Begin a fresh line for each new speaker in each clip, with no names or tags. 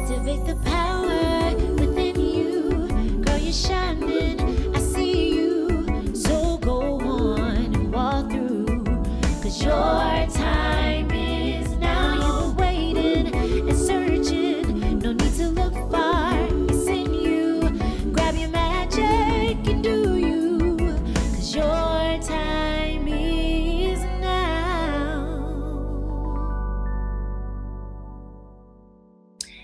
Activate the power within you. Girl, you're shining. I see you. So go on and walk through. 'Cause your time is now. You've been waiting and searching. No need to look far. It's in you. Grab your magic and do you. 'Cause your time is now.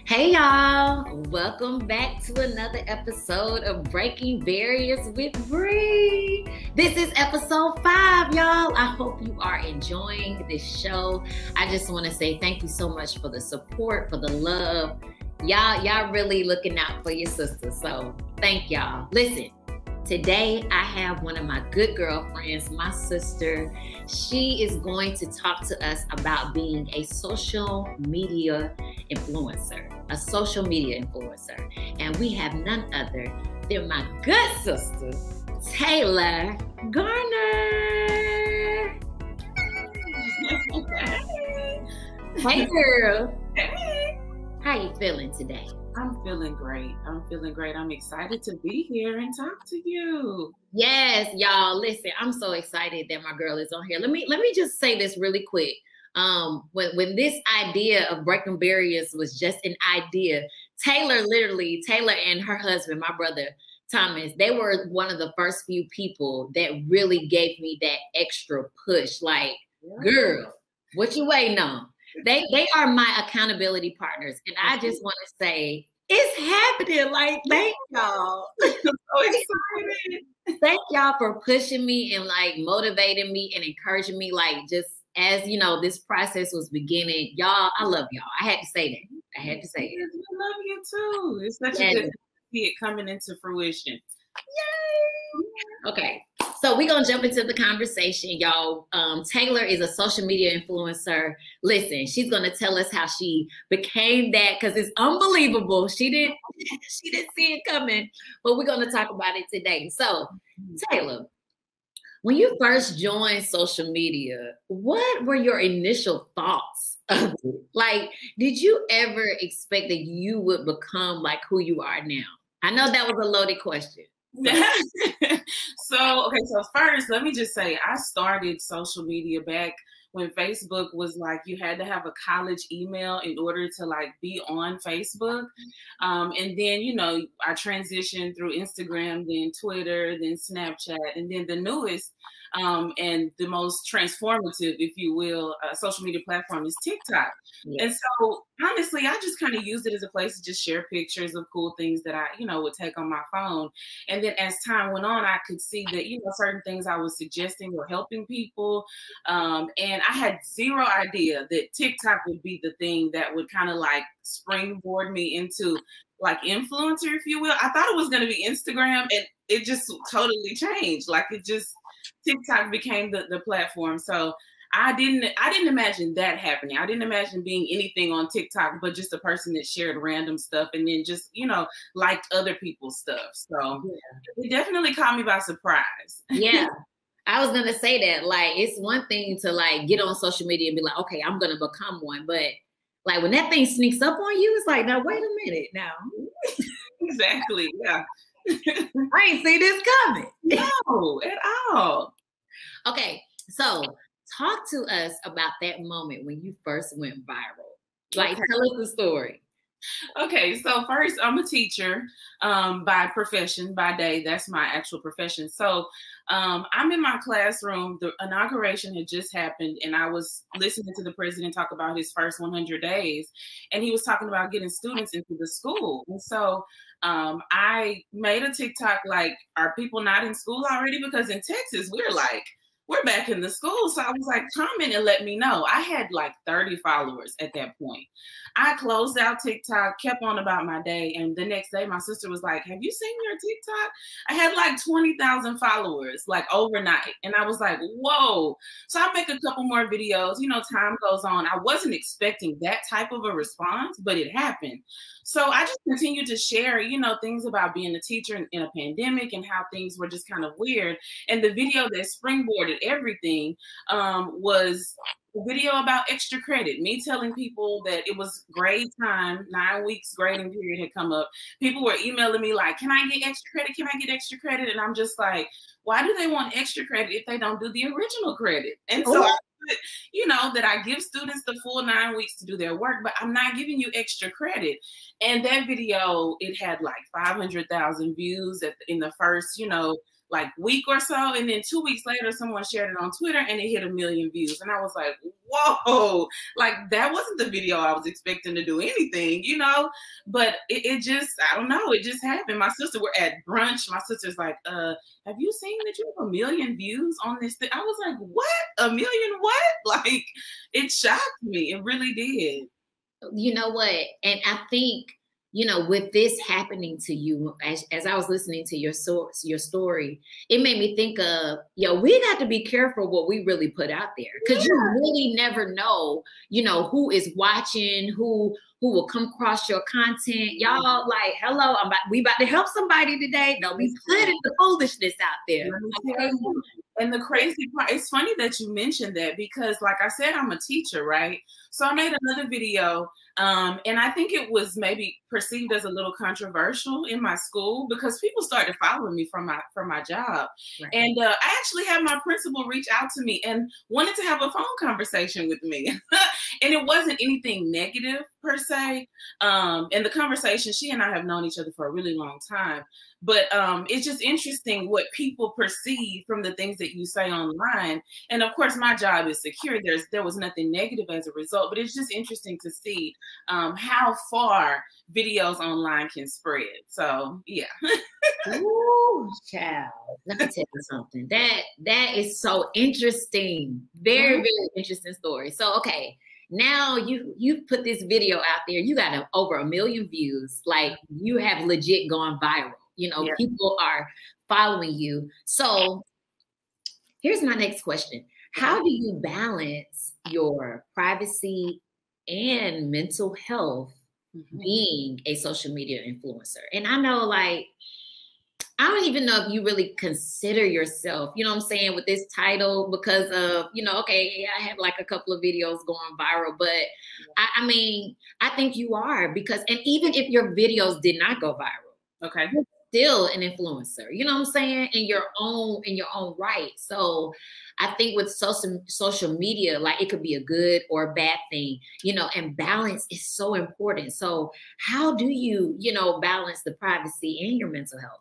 Hey y'all, welcome back to another episode of Breaking Barriers with Bree. This is episode 5, y'all. I hope you are enjoying this show. I just want to say thank you so much for the support, for the love. Y'all really looking out for your sisters, so thank y'all. Listen, today I have one of my good girlfriends, my sister. She is going to talk to us about being a social media influencer. And we have none other than my good sister, Taylor Garner. Hey girl.
Hey.
How you feeling today?
I'm feeling great. I'm excited to be here and talk to you.
Yes, y'all. Listen, I'm so excited that my girl is on here. Let me just say this really quick. When this idea of breaking barriers was just an idea, Taylor and her husband, my brother Thomas, they were one of the first few people that really gave me that extra push. Like, girl, what you waiting on? They are my accountability partners. And I just want to say, it's happening. Like, thank y'all.
I'm so excited.
Thank y'all for pushing me and like motivating me and encouraging me. Like, just as you know, this process was beginning. Y'all, I love y'all. I had to say that. I
love you too. It's such a good to see it coming into fruition.
Yay! Okay. So we're going to jump into the conversation, y'all. Taylor is a social media influencer. Listen, she's going to tell us how she became that because it's unbelievable. She didn't see it coming, but we're going to talk about it today. So, Taylor, when you first joined social media, what were your initial thoughts of it? Like, did you ever expect that you would become like who you are now? I know that was a loaded question.
So first, let me just say, I started social media back when Facebook was like, you had to have a college email in order to like be on Facebook. And then, you know, I transitioned through Instagram, then Twitter, then Snapchat, and then the newest and the most transformative, if you will, social media platform is TikTok. Yeah. And so honestly, I just kind of used it as a place to just share pictures of cool things that I, you know, would take on my phone. And then as time went on, I could see that, you know, certain things I was suggesting were helping people. And I had zero idea that TikTok would be the thing that would kind of like springboard me into like influencer, if you will. I thought it was going to be Instagram, and it just totally changed. Like TikTok became the platform. So I didn't imagine that happening. I didn't imagine being anything on TikTok, but just a person that shared random stuff and then just, you know, liked other people's stuff. So It definitely caught me by surprise.
Yeah. I was going to say that, like, it's one thing to like get on social media and be like, okay, I'm going to become one. But like when that thing sneaks up on you, it's like, now, wait a minute now.
Exactly. Yeah.
I ain't see this coming.
No, at all.
Okay. So talk to us about that moment when you first went viral. Like, tell us the story.
Okay, so first, I'm a teacher by profession, by day. That's my actual profession. So I'm in my classroom. The inauguration had just happened, and I was listening to the president talk about his first 100 days, and he was talking about getting students into the school. And so I made a TikTok like, are people not in school already? Because in Texas, we're back in the school. So I was like, comment and let me know. I had like 30 followers at that point. I closed out TikTok, kept on about my day. And the next day, my sister was like, have you seen your TikTok? I had like 20,000 followers, like overnight. And I was like, whoa. So I make a couple more videos. You know, time goes on. I wasn't expecting that type of a response, but it happened. So I just continued to share, you know, things about being a teacher in a pandemic and how things were just kind of weird. And the video that springboarded everything was a video about extra credit. Me telling people that it was grade time, 9 weeks grading period had come up. People were emailing me like, can I get extra credit? Can I get extra credit? And I'm just like, why do they want extra credit if they don't do the original credit? And so I put, you know, that I give students the full 9 weeks to do their work, but I'm not giving you extra credit. And that video, it had like 500,000 views in the first, you know, like week or so. And then 2 weeks later, someone shared it on Twitter and it hit 1 million views. And I was like, whoa, like that wasn't the video I was expecting to do anything, you know, but it just, I don't know. It just happened. My sister were at brunch. My sister's like, have you seen that you have 1 million views on this thing? I was like, what? 1 million what? Like, it shocked me. It really did.
You know what? And I think, you know, with this happening to you, as I was listening to your story, it made me think of, yo, we got to be careful what we really put out there, because you really never know, you know, who is watching, who will come across your content. Y'all like, hello, we about to help somebody today. Don't be putting the foolishness out there. Okay?
And the crazy part, it's funny that you mentioned that, because like I said, I'm a teacher, right? So I made another video, and I think it was maybe perceived as a little controversial in my school, because people started following me from my job. Right. And I actually had my principal reach out to me and wanted to have a phone conversation with me. And it wasn't anything negative per se. And the conversation, she and I have known each other for a really long time. But it's just interesting what people perceive from the things that you say online. And of course, my job is secure. There was nothing negative as a result, but it's just interesting to see how far videos online can spread. So yeah.
Ooh, child. Let me tell you something. That is so interesting. Very, very interesting story. So okay. Now you put this video out there. You got over 1 million views. Like, you have legit gone viral. You know, people are following you. So here's my next question. How do you balance your privacy and mental health being a social media influencer? And I know, like, I don't even know if you really consider yourself, you know what I'm saying, with this title, because of, you know, okay, I have like a couple of videos going viral, but I mean, I think you are, because, and even if your videos did not go viral, okay, you're still an influencer, you know what I'm saying, in your own right. So I think with social media, like, it could be a good or a bad thing, you know, and balance is so important. So how do you, you know, balance the privacy and your mental health?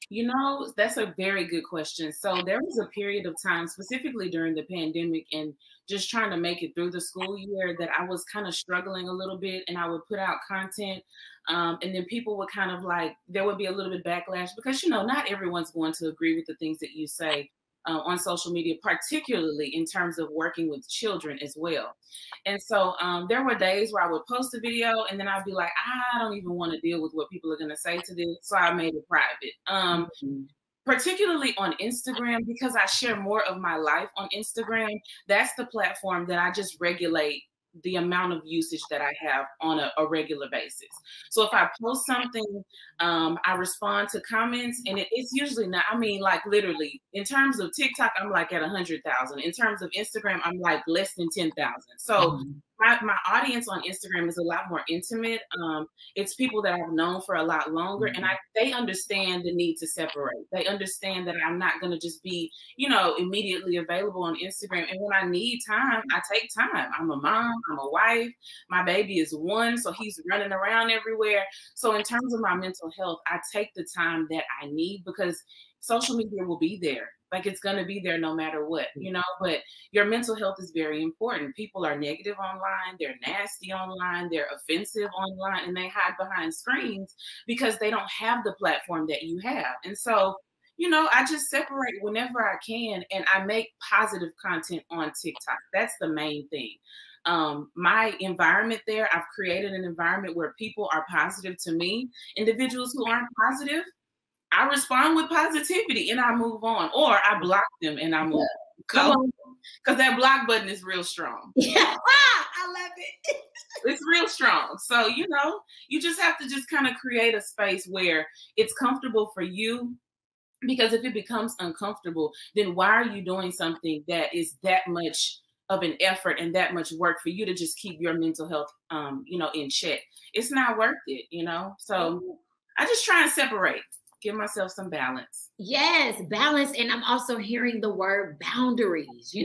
You know, that's a very good question. So there was a period of time, specifically during the pandemic and just trying to make it through the school year, that I was kind of struggling a little bit, and I would put out content. And then people would kind of like, there would be a little bit backlash, because, you know, not everyone's going to agree with the things that you say on social media, particularly in terms of working with children as well. And so there were days where I would post a video and then I'd be like, I don't even want to deal with what people are going to say to this. So I made it private. Particularly on Instagram, because I share more of my life on Instagram. That's the platform that I just regulate the amount of usage that I have on a regular basis. So if I post something, I respond to comments, and it's usually not, I mean, like, literally, in terms of TikTok, I'm like at 100,000. In terms of Instagram, I'm like less than 10,000. So my audience on Instagram is a lot more intimate. It's people that I've known for a lot longer, and they understand the need to separate. They understand that I'm not going to just be, you know, immediately available on Instagram. And when I need time, I take time. I'm a mom, I'm a wife, my baby is 1, so he's running around everywhere. So in terms of my mental health, I take the time that I need, because social media will be there. Like, it's going to be there no matter what, you know, but your mental health is very important. People are negative online. They're nasty online. They're offensive online, and they hide behind screens because they don't have the platform that you have. And so, you know, I just separate whenever I can, and I make positive content on TikTok. That's the main thing. My environment there, I've created an environment where people are positive to me. Individuals who aren't positive, I respond with positivity and I move on, or I block them and I move on. Come on, because that block button is real strong.
Yeah, I love it.
It's real strong. So, you know, you just have to just kind of create a space where it's comfortable for you Because if it becomes uncomfortable, then why are you doing something that is that much of an effort and that much work for you to just keep your mental health, in check? It's not worth it, So I just try and separate, give myself some balance.
Yes, balance. And I'm also hearing the word boundaries.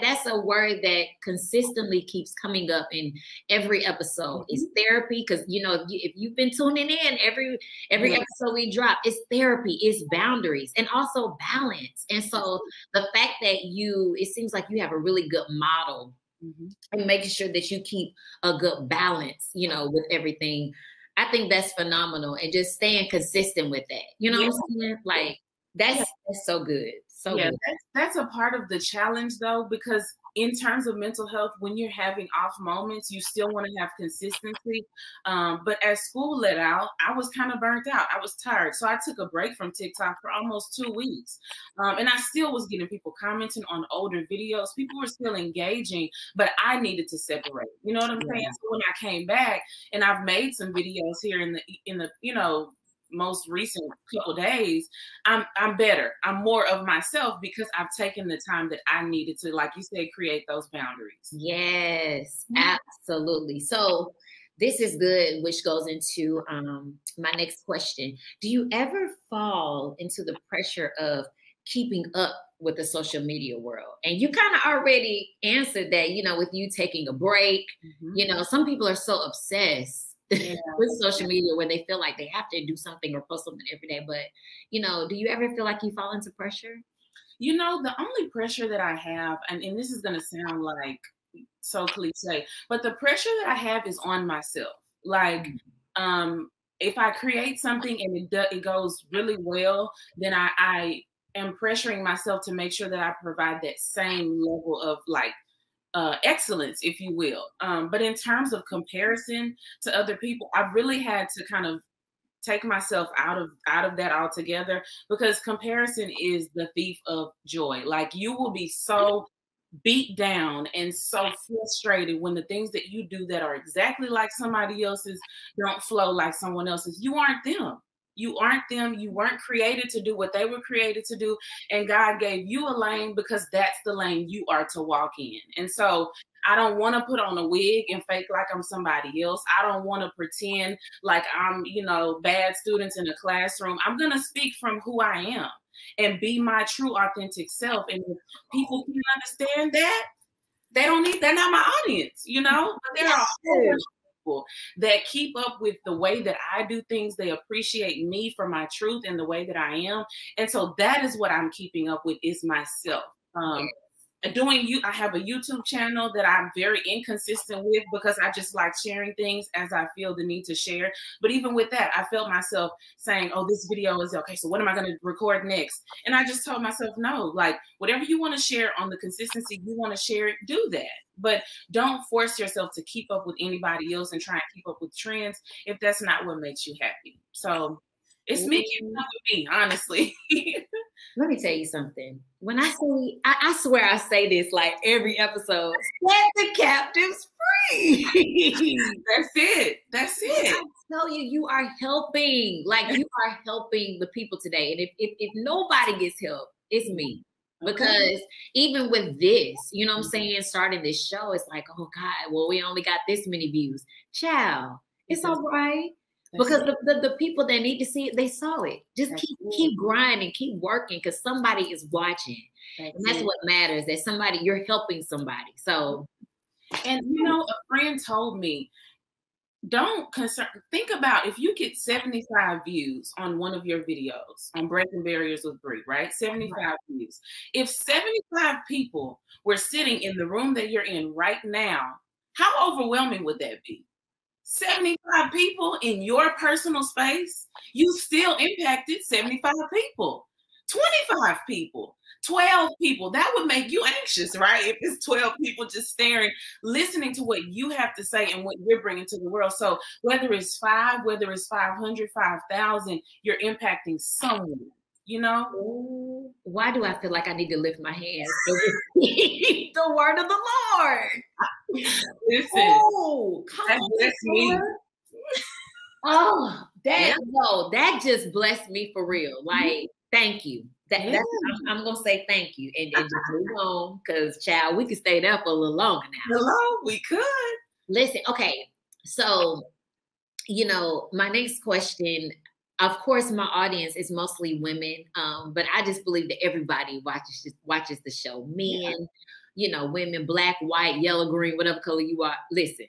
That's a word that consistently keeps coming up in every episode. It's therapy, because if you've been tuning in, every episode we drop, it's therapy, it's boundaries, and also balance. And so the fact that it seems like you have a really good model and making sure that you keep a good balance, with everything. I think that's phenomenal, and just staying consistent with that. You know what I'm saying? Like that's so good. So good.
That's a part of the challenge though, because in terms of mental health, when you're having off moments, you still want to have consistency. But as school let out, I was kind of burnt out. I was tired. So I took a break from TikTok for almost 2 weeks. And I still was getting people commenting on older videos. People were still engaging, but I needed to separate. You know what I'm saying? So when I came back, and I've made some videos here in the most recent couple days, I'm better. I'm more of myself because I've taken the time that I needed to, like you said, create those boundaries.
Yes, absolutely. So this is good, which goes into my next question. Do you ever fall into the pressure of keeping up with the social media world? And you kind of already answered that, with you taking a break. Some people are so obsessed with social media where they feel like they have to do something or post something every day. But, do you ever feel like you fall into pressure?
The only pressure that I have, and this is going to sound like so cliche, but the pressure that I have is on myself. Like, if I create something and it goes really well, then I am pressuring myself to make sure that I provide that same level of excellence, if you will. But in terms of comparison to other people, I've really had to kind of take myself out of that altogether, because comparison is the thief of joy. Like, you will be so beat down and so frustrated when the things that you do that are exactly like somebody else's don't flow like someone else's. You aren't them. You aren't them. You weren't created to do what they were created to do. And God gave you a lane because that's the lane you are to walk in. And so I don't want to put on a wig and fake like I'm somebody else. I don't want to pretend like I'm, bad students in a classroom. I'm going to speak from who I am and be my true authentic self. And if people can understand that, they're not my audience, but there are people that keep up with the way that I do things. They appreciate me for my truth and the way that I am. And so that is what I'm keeping up with, is myself. I have a YouTube channel that I'm very inconsistent with because I just like sharing things as I feel the need to share. But even with that, I felt myself saying, oh, this video is okay, so what am I going to record next? And I just told myself, no, like, whatever you want to share on the consistency you want to share, do that. But don't force yourself to keep up with anybody else and try and keep up with trends if that's not what makes you happy. So it's me keeping up with me, honestly.
Let me tell you something. When I say, I swear I say this like every episode, set the captives free.
That's it.
I tell you, you are helping. Like, you are helping the people today. And if nobody gets help, it's me. Because even with this, you know what I'm saying, starting this show, it's like, oh God, well, we only got this many views. Child, it's all right. Because the people that need to see it, they saw it. Just keep grinding, keep working, because somebody is watching. And that's what matters, that you're helping somebody. So,
and a friend told me, think about if you get 75 views on one of your videos on Breaking Barriers with Bree, right? 75 views. If 75 people were sitting in the room that you're in right now, how overwhelming would that be? 75 people in your personal space, you still impacted 75 people, 25 people, 12 people. That would make you anxious, right? If it's 12 people just staring, listening to what you have to say and what you're bringing to the world. So whether it's 5, whether it's 500, 5,000, you're impacting someone.
Why do I feel like I need to lift my hands to receive the word of the Lord?
Listen,
that's me. Oh, that just blessed me for real. Like, Thank you. I'm gonna say thank you and just move on, because child, we could stay there for a little longer now.
Hello, we could.
Listen, okay. So, my next question, of course, my audience is mostly women, but I just believe that everybody watches the show. Men, women, black, white, yellow, green, whatever color you are. Listen,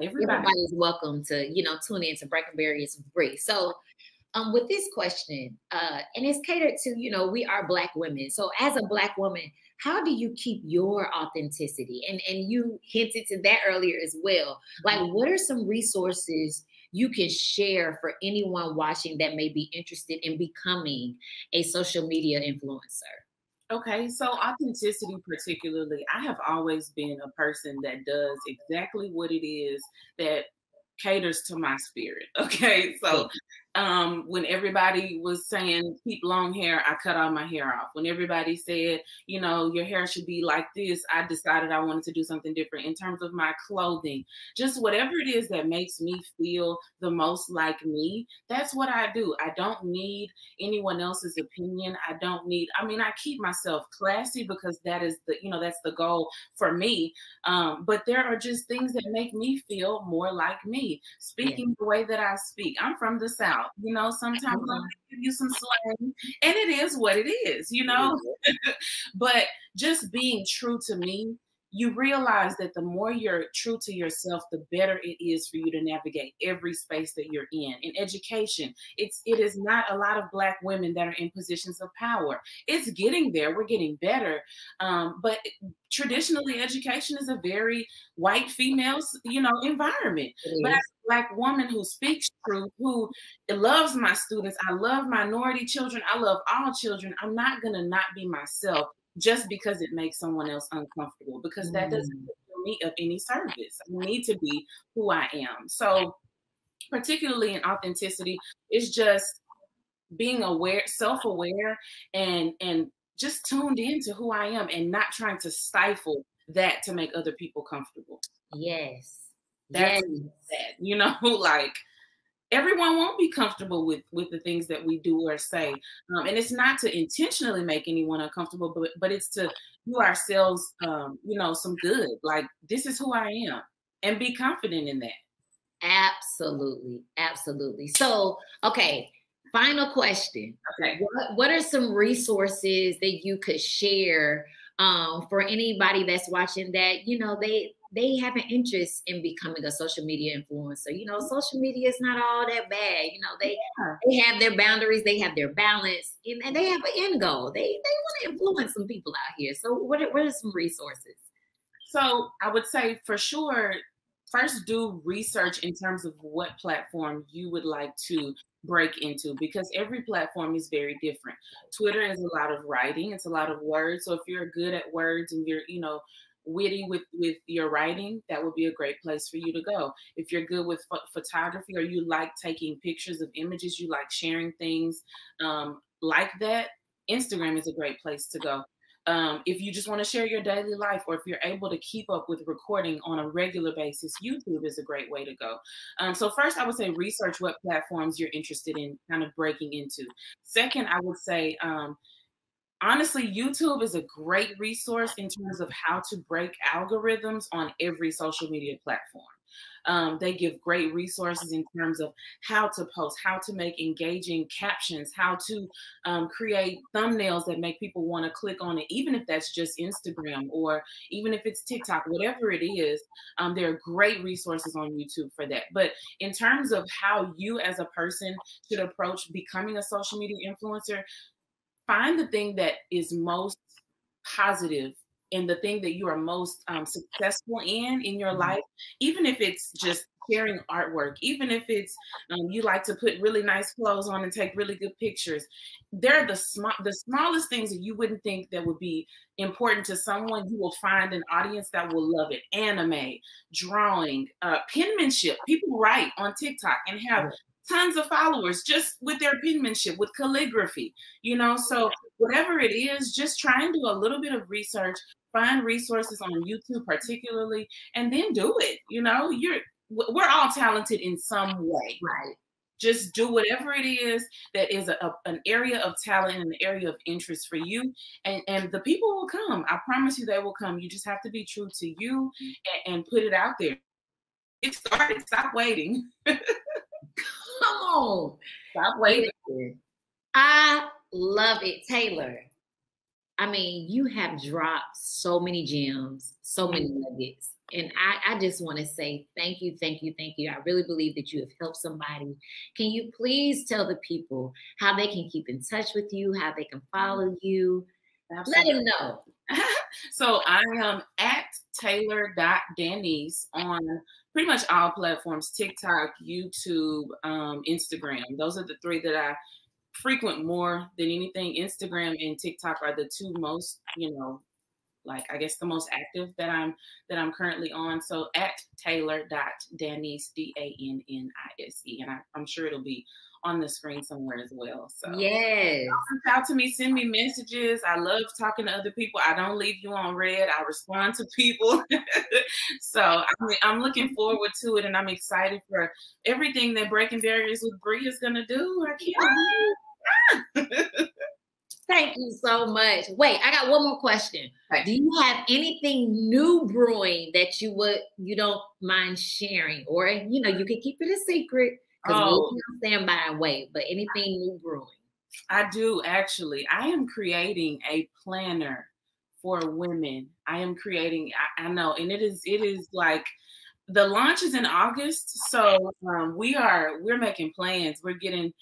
everybody is welcome to, tune in to Breaking Barriers with Bree. So, with this question, and it's catered to, we are Black women. So as a Black woman, how do you keep your authenticity? And you hinted to that earlier as well. Like, what are some resources you can share for anyone watching that may be interested in becoming a social media influencer?
Okay, so authenticity particularly, I have always been a person that does exactly what it is that caters to my spirit. Okay, so when everybody was saying keep long hair, I cut all my hair off. When everybody said, your hair should be like this, I decided I wanted to do something different in terms of my clothing. Just whatever it is that makes me feel the most like me, that's what I do. I don't need anyone else's opinion. I keep myself classy because that is that's the goal for me. But there are just things that make me feel more like me. Speaking the way that I speak. I'm from the South. Sometimes I'll give you some slang, and it is what it is, But just being true to me, you realize that the more you're true to yourself, the better it is for you to navigate every space that you're in. In education, it is not a lot of Black women that are in positions of power. It's getting there. We're getting better. But traditionally, education is a very white female, environment. But as a Black woman who speaks truth, who loves my students, I love minority children, I love all children, I'm not going to not be myself just because it makes someone else uncomfortable, because that doesn't do me of any service. I need to be who I am. So particularly in authenticity, it's just being aware, self-aware, and just tuned into who I am and not trying to stifle that to make other people comfortable.
Yes.
That's that, like everyone won't be comfortable with the things that we do or say. And it's not to intentionally make anyone uncomfortable, but it's to do ourselves, some good. Like, this is who I am, and be confident in that.
Absolutely. Absolutely. So, okay. Final question.
Okay.
What are some resources that you could share for anybody that's watching that, they have an interest in becoming a social media influencer? Social media is not all that bad. They have their boundaries, they have their balance, and they have an end goal. They want to influence some people out here. So what are some resources?
So I would say for sure, first do research in terms of what platform you would like to break into, because every platform is very different. Twitter is a lot of writing. It's a lot of words. So if you're good at words and you're, witty with your writing, that would be a great place for you to go. If you're good with photography, or you like taking pictures of images, you like sharing things like that, Instagram is a great place to go. If you just want to share your daily life, or if you're able to keep up with recording on a regular basis, YouTube is a great way to go. So first, I would say research what platforms you're interested in kind of breaking into. Second, I would say, honestly, YouTube is a great resource in terms of how to break algorithms on every social media platform. They give great resources in terms of how to post, how to make engaging captions, how to create thumbnails that make people want to click on it, even if that's just Instagram or even if it's TikTok, whatever it is. There are great resources on YouTube for that. But in terms of how you as a person should approach becoming a social media influencer, find the thing that is most positive and the thing that you are most successful in your life, even if it's just sharing artwork, even if it's you like to put really nice clothes on and take really good pictures. They're the smallest things that you wouldn't think that would be important to someone. You will find an audience that will love it. Anime, drawing, penmanship. People write on TikTok and have tons of followers just with their penmanship, with calligraphy, so whatever it is, just try and do a little bit of research, find resources on YouTube particularly, and then do it. We're all talented in some way.
Right.
just do whatever it is that is an area of talent and an area of interest for you. And the people will come. I promise you they will come. You just have to be true to you and put it out there. Get started. Stop waiting.
Come on.
Stop waiting.
I love it, Taylor. I mean, you have dropped so many gems, so many nuggets. And I just want to say thank you, thank you, thank you. I really believe that you have helped somebody. Can you please tell the people how they can keep in touch with you, how they can follow you? Absolutely. Let them know.
So I am at Taylor.Danice on pretty much all platforms, TikTok, YouTube, Instagram. Those are the three that I frequent more than anything. Instagram and TikTok are the two most, like I guess the most active that I'm currently on. So at Taylor.Danice, Dannise, and I'm sure it'll be on the screen somewhere as well. So
yes,
reach out to me, send me messages. I love talking to other people. I don't leave you on red. I respond to people. So I'm looking forward to it, and I'm excited for everything that Breaking Barriers with Bree is gonna do. I can't wait.
Thank you so much. Wait, I got one more question. Right. Do you have anything new brewing that you don't mind sharing, or you can keep it a secret? Because we'll stand by and wait, but anything new brewing?
I do, actually. I am creating a planner for women. I am creating, I know, and it is like, the launch is in August. So we're making plans. We're getting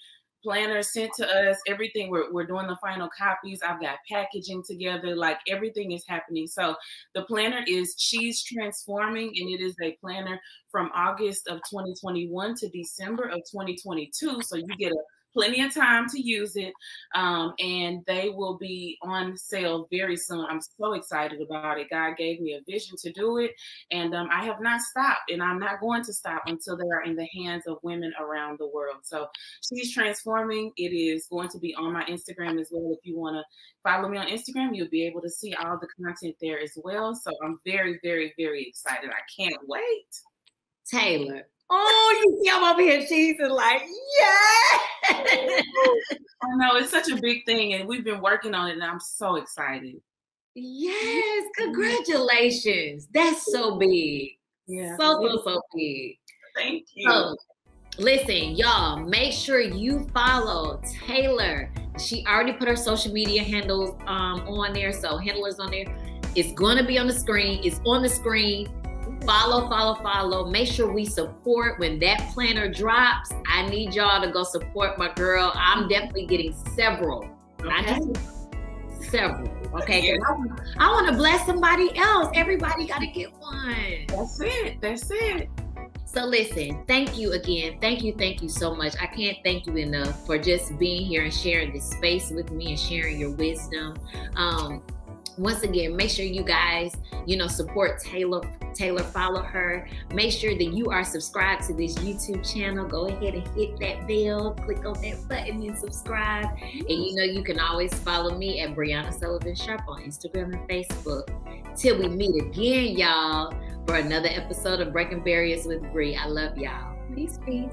planners sent to us, everything. We're doing the final copies. I've got packaging together, like everything is happening. So the planner is She's Transforming, and it is a planner from August of 2021 to December of 2022. So you get plenty of time to use it, and they will be on sale very soon. I'm so excited about it. God gave me a vision to do it, and I have not stopped, and I'm not going to stop until they are in the hands of women around the world. So She's Transforming. It is going to be on my Instagram as well. If you want to follow me on Instagram, you'll be able to see all the content there as well. So I'm very, very, very excited. I can't wait.
Taylor. Oh, you see, I'm over here cheesing like, yeah.
I know, it's such a big thing, and we've been working on it, and I'm so excited.
Yes, congratulations. That's so big.
Yeah.
So big.
Thank you.
So, listen, y'all, make sure you follow Taylor. She already put her social media handles on there, so handlers on there. It's going to be on the screen. It's on the screen. Follow. Make sure we support when that planner drops. I need y'all to go support my girl. I'm definitely getting several. Okay. Not just several. Okay. Yeah. I want to bless somebody else. Everybody got to get one.
That's it.
So listen, thank you again. Thank you so much. I can't thank you enough for just being here and sharing this space with me and sharing your wisdom. Once again, make sure you guys, support Taylor, follow her. Make sure that you are subscribed to this YouTube channel. Go ahead and hit that bell, click on that button and subscribe. And you can always follow me at Brianna Sullivan Sharpe on Instagram and Facebook. Till we meet again, y'all, for another episode of Breaking Barriers with Bree. I love y'all. Peace. Bye.